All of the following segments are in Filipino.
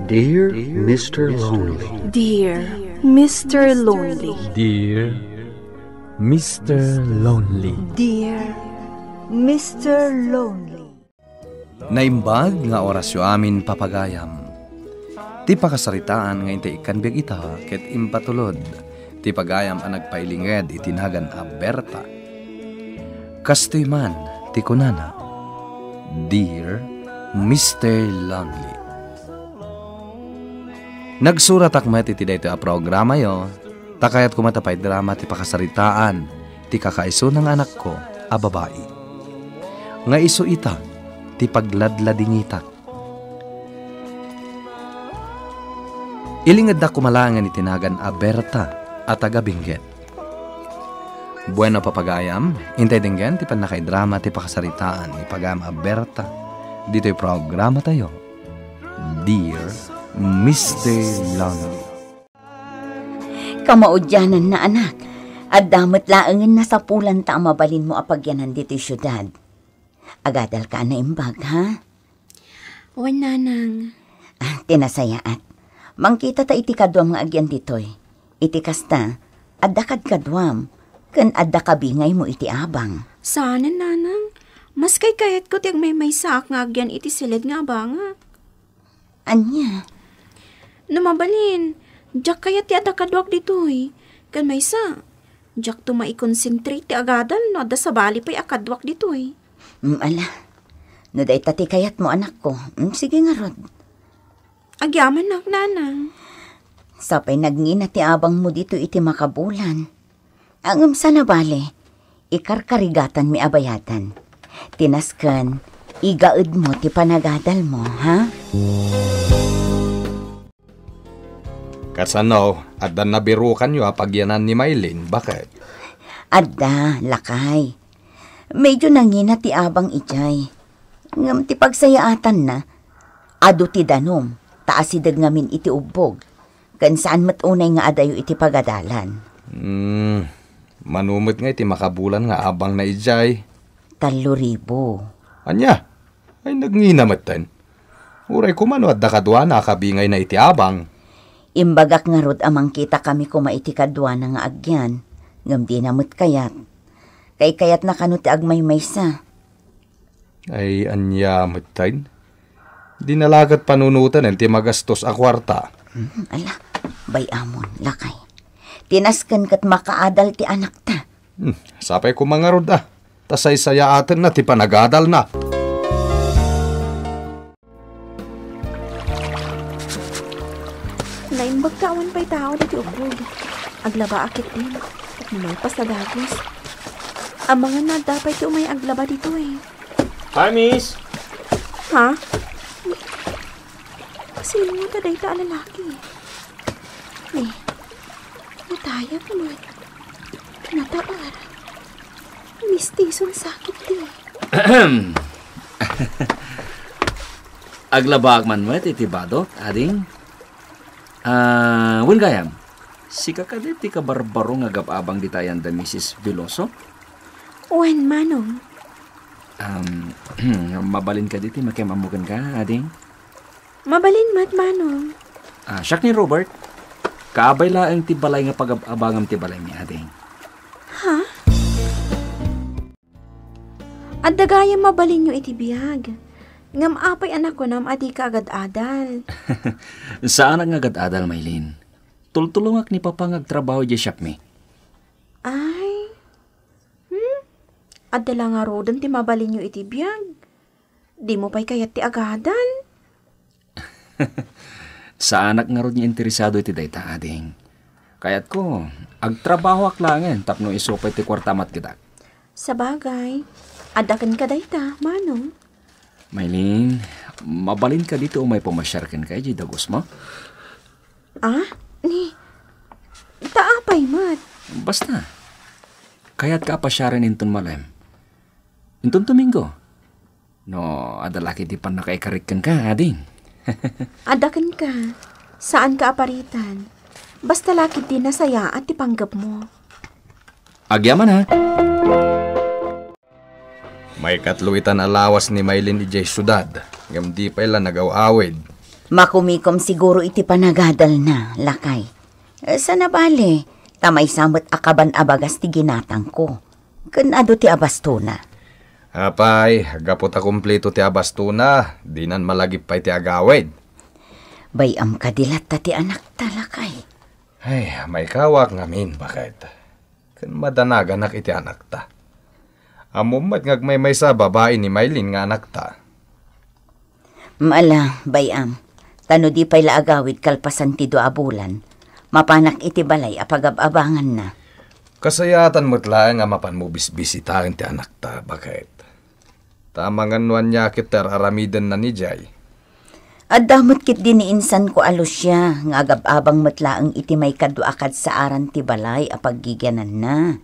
Dear Mr. Lonely. Dear Mr. Lonely. Dear Mr. Lonely. Dear Mr. Lonely. Naimbag nga orasyo amin papagayam. Ti pakasaritaan nga inte ikanbiag ita ket impatulod. Ti pagayam ang nagpailinged itinagan a Berta. Kastoy man ti kunana. Dear Mr. Lonely. Nagsurat akmet iti dayto a programa yo. Takayat kumatapay drama ti pakasaritaan ti kakaiso ng anak ko a babae. Nga iso ita ti pagladladingitak. Ilingad na kumalangan itinagan a Berta at agabingget. Bueno papagayam, intay dinggen ti panakaidrama ti pakasaritaan ni pagam a Berta. Dito'y programa tayo. Dear Mr. Lonely. Kamaudyanan na anak, at damot laangin na sa pulan ta mabalin mo apagyanan dito'y syudad. Agadal ka na imbag, ha? Nanang. Tinasayaat. Mangkita ta iti kadwam nga agyan ditoy. Iti kasta, adda kad kadwam. Kan adda kabingay mo iti abang. Sana, nanang. Mas kay kayat ko tiyag may saak nga agyan iti silid nga abanga. Anya? Numabalin. Diyak kayat ti adda kadwag ditoy. Kan may sa. Diyak tumaikonsentrate ti agadal no adda sa bali pa'y akadwak ditoy. Ala. No day tati kayat mo anak ko. Sige nga rod. Agyaman nak, nanang. Sapay nagngina ti abang mo dito iti makabulan. Ang sana bale, ikarkarigatan mi abayatan. Tinaskan, igaud mo ti panagadal mo, ha? Kasano, adda nabirukan nyo apagyanan ni Maylin, bakit? Adda, lakay. Medyo nangina ti abang ijay. Ngam ti pagsayaatan na, adu ti danom. Taasidag ngamin iti ubog. Kan saan matunay nga adayo iti pagadalan. Manumot nga iti makabulan nga abang na ijay. 3,000. Anya? Ay nagnginamat Uray kumano at dakadwa na kabingay na iti abang. Imbagak nga rod amang kita kami kuma iti kadwa na nga agyan. Ngam di namot kayat. Kay kayat na kanot ti agmay maysa. Ay anya matain. Dinalagat panunutan ti magastos a kwarta. Ala, bayamon, lakay. Tinaskan kat makaadal ti anak ta. Sapay ko mga rod Tasay sayaaten na ti panagadal na. Naimbag kawan pa'y tao dito ubod. Aglaba akit din. At naman pa sa dagos. Ang mga na dapat ito may aglaba dito eh. Hi, miss! Ha? Sino mo taday ta lalaki? Natayag mo. Nataar. Mistison sakit di. Aglabag man mo titibado, ading? Wen gayam, sika ka di ka barbaro nga gapabang ditayan da Mrs. Veloso? Wen manong? Mabalin ka diti makimamugan ka, ading? Mabalin mat manong. Siyak ni Robert, kaabay laang tibalay nga pag-abangam tibalay ni ading. Ha? At dagayang mabalin nyo iti biyag. Ngam apay anak ko nam adi ka agad-adal. Saan ang agad-adal, Maylin? Tultulungak ni Papa ngagtrabaho di shop mi. Ay? At dala nga rodan ti mabalin nyo iti biyag. Di mo pa'y kayat ti agadal. Sa anak nga rod niya interesado iti dayta, ading. Kayat ko, agtrabaho aklangan tapno isupay ti kwartamat kita. Sa bagay, adakan ka dayta, manong. Maylin, mabalin ka dito o may pumasyarkan ka, di dagos mo? Taapay mat. Basta, kaya't ka pasyaran inton malem. Inton Domingo. No, adalaki di pa nakaikarikan ka, ading. Adakan ka. Saan ka aparitan? Basta laki din na saya at ipanggap mo. Agyaman ha. May katluitan alawas ni Maylin ijay syudad. Ngam di pa ila nagaw-awid. Makumikom siguro iti panagadal na, lakay. Sana bale, tamay samot akaban abagas ti ginatang ko. Kanado ti abastuna. Apay, agapot a kumpleto ti abastuna, dinan malagip pa ti agawid. Bayam kadilat ta ti anak talakay. Ay, may kawak ngamin, bakit? Kan madanagan iti anak ta. Amumat ngagmay may sa babae ni Maylin nga anak ta. Maala, bayam. Tano di pa'y laagawid kalpasan ti do abulan. Mapanak iti balay apag-ababangan na. Kasayatan mo't lang nga mapan mo bisbisitahin ti anak ta, bakit? Tamangan nuan niya kitar aramidan na ni Jay. At damot kit diniinsan ko alos siya, nga agab-abang matlaang iti may kaduakad sa aran ti balay apag-gigyanan na.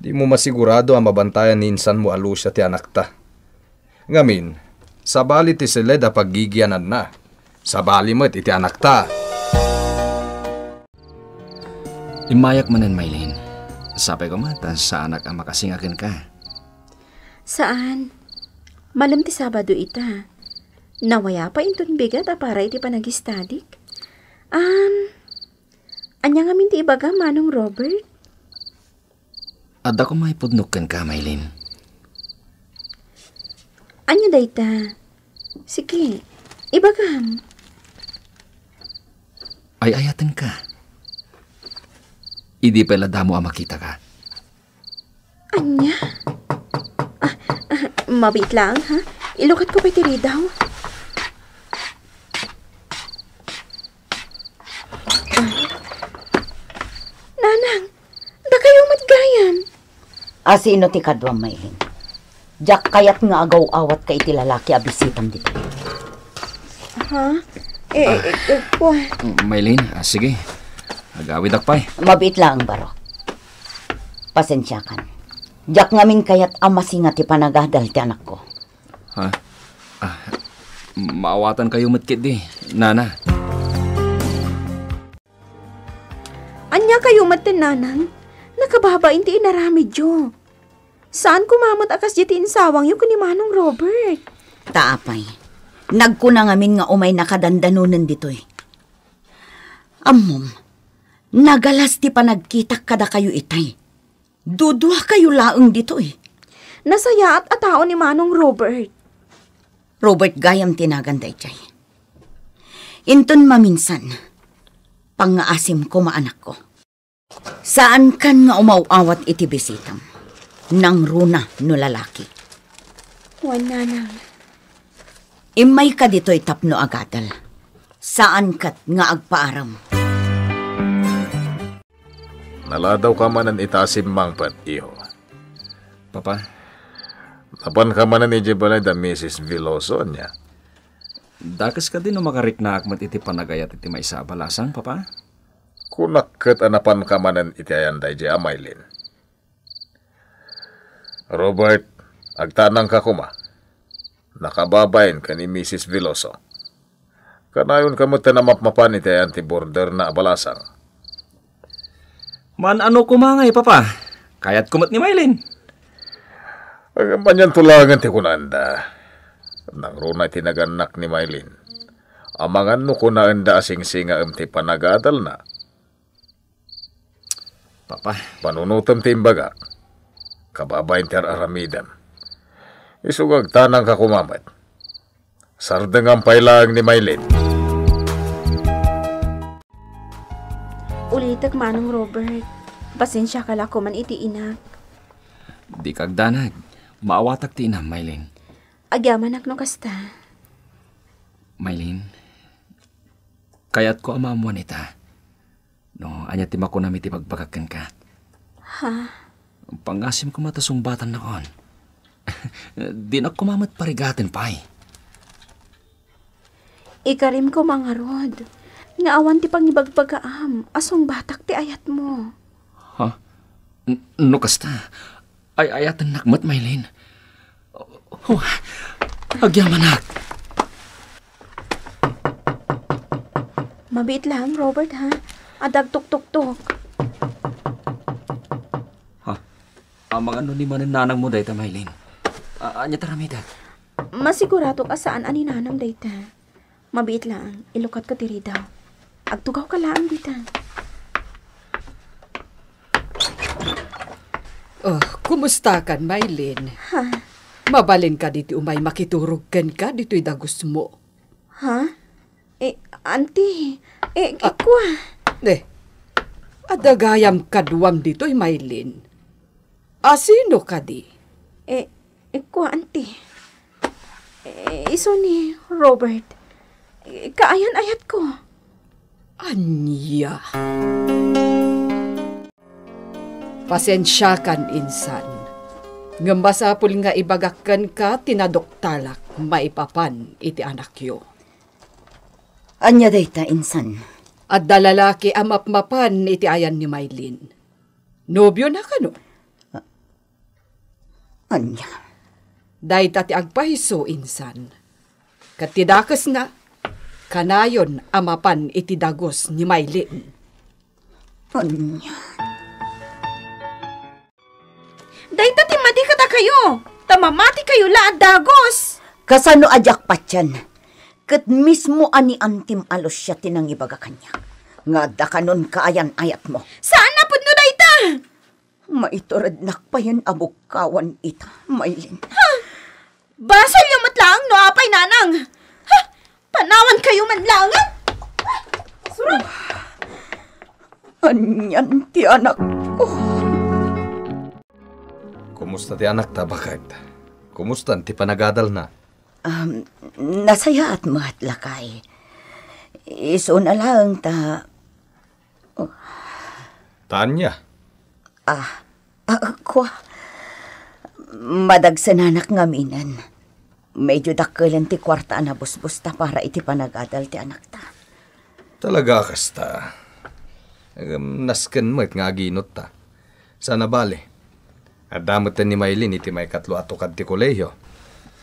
Di mo masigurado ang mabantayan ni insan mo alos siya ti anak ta. Ngamin, sabali ti silid apag-gigyanan na. Sabali mo't iti anak ta. Imayak manan, Maylin. Sapay ko mata sa anak ang makasingakin ka. Saan? Malam ti Sabado ita. Nawaya pa intun bigat para iti panagistadik. Anya nga minti ibaga manong Robert? Adda ko may pudnukan ka, Maylin. Anya dayta? Sige, ibagam. Ay ayatan ka. Idi pala damo ang makita ka. Anya? Mabit lang, ha? Ilukat ko pa tiri daw. Nanang, da kayo matgayam. Sino ti kadwang Maylin? Diyak kayat nga agaw-awat ka iti lalaki abisitam dito. Ha? Maylin, sige. Agawid akpay. Mabit lang, baro. Pasensyakan. Diyak ngamin kayat amasinga ti panagadal ti anak ko. Ha? Maawatan kayo matkit di, Nana. Anya kayo matinanang? Nakababain ti inaramid yo. Saan kumamot akas jiti insawang yung ni Manong Robert? Taapay. Nagkuna ngamin nga umay nakadandanunan dito'y. Amom, nagalas ti panagkitak kada kayo itay. Dudua kayo laeng dito'y. Nasaya at atao ni Manong Robert. Robert gayam tinaganday jay. Inton maminsan, pangaasim ko maanak ko. Saan kan nga umawawat iti bisitam? Nang runa no lalaki. Wan nanang. Imay ka dito'y tapno agadal. Saan kat nga agpaaram? Naladaw ka manan itasim mangpat, iho. Papa? Napan ka manan ijibalay da Mrs. Veloso niya. Dakas ka din o makariknaak mat iti panagayat iti may sabalasang, Papa? Kunakket anapan ka manan iti ayanday di Amaylin. Robert, agtanang ka kuma. Nakababayin ka ni Mrs. Veloso. Kanayon ka mo tanamapmapan iti ayan ti border na abalasang. Man ano kumangay, Papa? Kayat kumat ni Maylin. Ang manyan tulangan ti kunanda. Nang runa tinaganak ni Maylin. Amangan no kunanda asing-singa ti panagadal na. Papa. Panunutam ti imbaga. Kababayin ti aramidan. Isugag tanang ka kumamat. Sardang ang pailang ni Maylin. Ulitak Manong Robert. Pasensya ka lako man iti inak. Di kagdanag. Maawatak ti ina, Maylin. Agyaman no kasta. Maylin, kayat ko amamuan ita. No, anya ti makunami ti pagbagakan ka. Ha? Pangasim ko matasumbatan na kon. Di na kumamat parigatin pa'y. Ikarim ko mga rod. Nga awan ti pangibagbagaam. Asong batak ti ayat mo. Ha? No kasta. Ay ayatan nakmat, Maylin. Oh, agyamanak. Mabit lang, Robert, ha? Adag tuk-tuk-tuk. Ha? Amang ano ni manan nanang mo dahita, Maylin. Anya taramidag. Masigurado ka saan ani nanam dayta. Mabiit lang, ilukat ko diri daw. Agtugaw ka lang dita. Oh, kumusta kan, Maylin? Ha? Mabalin ka dito umay makiturugkan ka dito'y dagos mo. Ha? Auntie, ikwa. Adagayam kaduam dito'y Maylin. Asino ka di? Ikwa, auntie. Iso ni Robert. Kaayan-ayat ko. Anya. Pasensya kan, insan. Ngambasapul nga ibagakan ka, tinadoktalak, maipapan iti anak yo. Anya dayta, insan. At dalalaki amapmapan iti ayan ni Maylin. Nobyo na ka no? Anya. Dahit ati agpahiso, insan. Katidakas na, kanayon amapan iti dagos ni Maylin. Anya. Dahit timadi ka ta kayo. Tamamati kayo laad dagos. Kasano ajak patyan? Kat mismo ani antim alos siya tinang ibaga kanya. Nga da kanon kaayan-ayat mo. Saan na pud no dayta? Maiturad nakpayan abukawan ita, Maylin. Ha? Basal yung matlaang no apay nanang. Ha? Panawan kayo man lang. Surot. Anyan ti anak ko. Kumusta ti anak ta, bakit? Kumusta ti panagadal na? Nasaya at mahatlakay. Iso na lang ta... Tanya? Kwa. Madagsananak nga minan. Medyo dakkelan ti kwarta na busbus ta para iti panagadal ti anak ta. Talaga kasta. Nasken mo nga ginot ta. Sana bali. At damot ni Maylin iti may katlo atukad ti kolehiyo.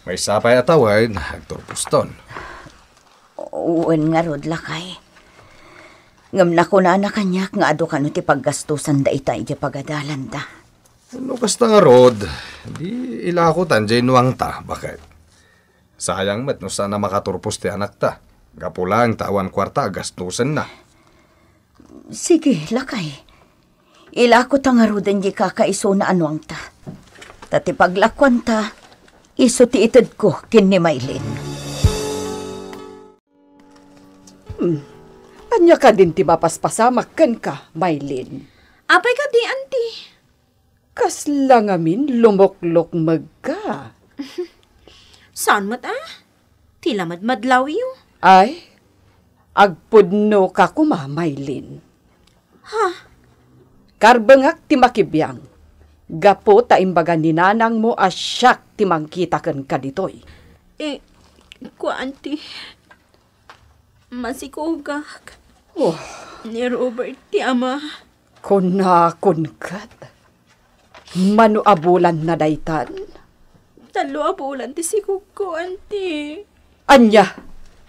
May sapay ataway na agturpuston. Uwan nga rod lakay. Ngam na ko na kanyak nga ado kano ti paggastusan da ita iti pagadalan da. Ano kasta nga rod? Di ilakutan dyan nuwang ta. Bakit? Sayang met no sana makaturpus ti anak ta. Gapulang tawan kwarta gastusan na. Sige, lakay. Ilakot ang arudan di kakaiso na anuang ta. Tati paglakwan ta, iso ti itad ko kin ni Maylin. Anya ka din ti mapaspasamak kan ka, Maylin. Apay ka di, auntie. Kaslangamin lumoklok magka. Saan mat Tila madmadlaw yo. Ay, agpudno ka kuma, Maylin. Ha? Karbengak ti makibiyang. Gapo ta imbaga ni nanang mo asyak ti mangkita kan kaditoy. Ko auntie. Masikugak. Oh. Ni Robert ti ama. Kunakon kat. Manu abulan na daytan. 3 abulan ti sikug ko, auntie. Anya,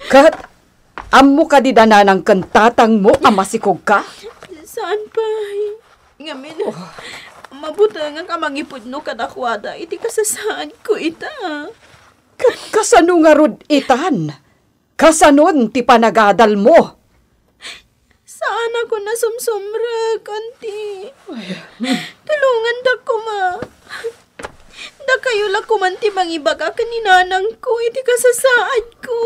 kat, ammo ka di dananang kantatang mo amasikog ka? Saan pa? Ngamin, mabuta nga ka mangipudno kadakwada, iti kasasaan ko ita. Kasano nga rod itan? Kasanon ti panagadal mo? Saan ako nasumsumrag, auntie? Tulungan da ko, ma. Da kayo lang kumanti mangibaga kaninanang ko, iti kasasaad ko.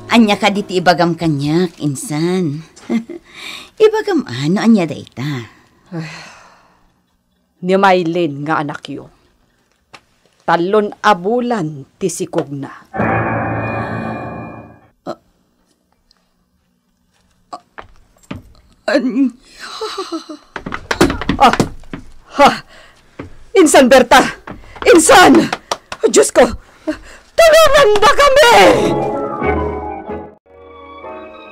Anya ka diti ibagam kanyak, insan. Ibagam ano, anya dayta. Ni Maylin nga anak yo. 3 abulan ti sikog na. Insan Berta! Insan! Diyos ko! Tulungan na kami!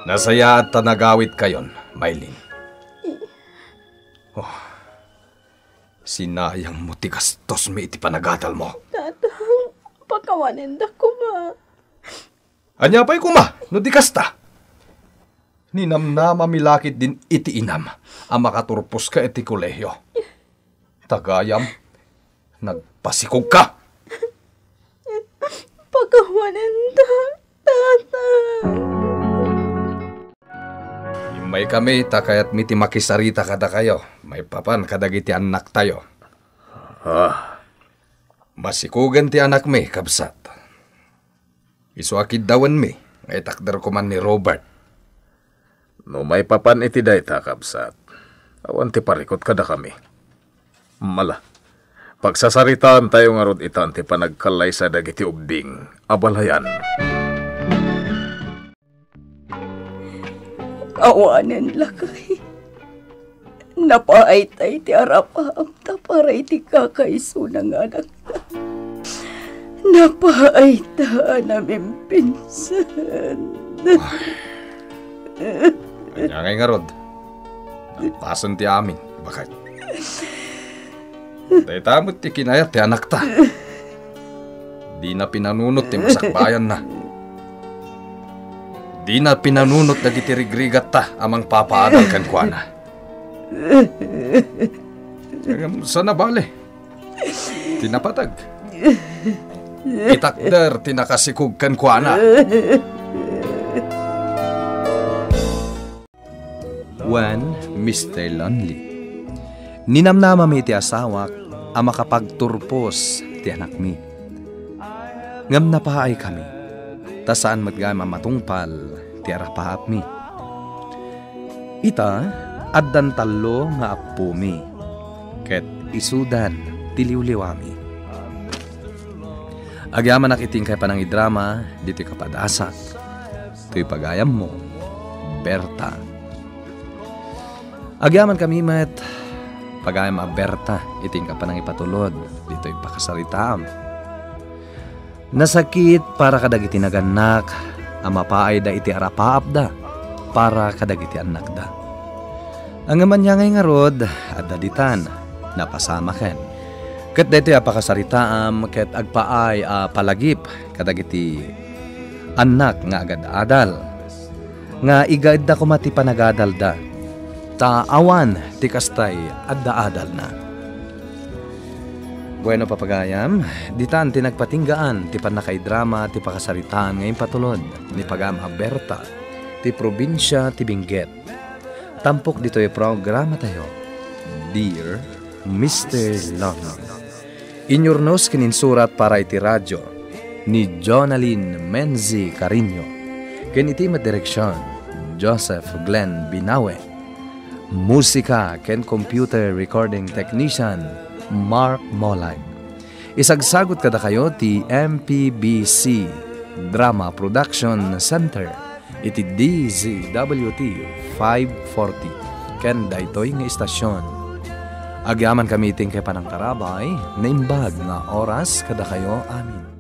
Nasaya at tanagawit kayon, Maylin. Sinayang mo ti gastos mi iti panagadal mo. Tatang, pakawanin da ko, ma. Anya pa'y kuma, no di kasta. Ninamnama milakit din iti inam, ang makaturpos ka iti kolehiyo. Tagayam, Nagpasikog ka! Pagawanan ta, tata. May kami, takayat miti makisarita kada kayo. May papan kadagiti anak tayo. Masikugan ti anak mi, kabsat. Isuakid dawan mi, ngay takder ko man ni Robert. No may papan iti dayta, kabsat. Awan ti parikot kada kami. Mala, pagsasaritaan tayo nga rod itan ti panagkalay sa dagiti ubding, abalayan. Awanan lakay. Napaaytay ti arapam ta para iti kakaiso ng anak ta. Napaayta namin pinsan. Kanya ngay nga rod. Napasan ti amin. Bakit? Dahil tamot ti kinayat ti anak ta. Di na pinanunot ti masakbayan na. Di na pinanunot na gitirigrigat ta amang papaadal kan kuana. Sana bale. Tinapatag. Itakder tinakasikog kan kuana. When Mr. Lonely. Ninamnama mi ti asawak ang makapagturpos ti anak mi. Ngam napaay kami. Ta saan matgama matungpal ti arapaap mi. Ita addan tallo nga apo mi. Ket isudan ti liwliwami. Agyaman nakiting kay panangidrama dito kapadasak. To'y pagayam mo, Berta. Agyaman kami met pagayam a Berta iting kapanangipatulod dito'y pakasaritaam. Nasakit para kadagiti naganak, ang mapaay da iti arapaap da, para kadagiti anak da. Ang aman niya ngay nga rod, at daditan, napasama ken. Ket dito apakasaritaam, ket agpaay palagip, kadagiti anak nga agad-adal. Nga igad da kumati panagadal da, taawan ti kastay adda-adal na. Bueno papagayam, ditan tinagpatinggaan ti panakaidrama ti pakasaritaan ngayon patulod ni Pagam Berta ti probinsya ti Benguet. Tampok dito yung programa tayo. Dear Mr. Lonely. Inyurnos kininsurat para iti radyo ni Jonalyn Menzi Carino. Ken iti madireksyon Joseph Glenn Binawe. Musika ken computer recording technician Mark Molay. Isagsagot kada kayo ti MPBC Drama Production Center iti DZWT 540 ken daytoy nga istasyon. Agyaman kami iting kay panangkarabay na imbag nga oras kada kayo amin.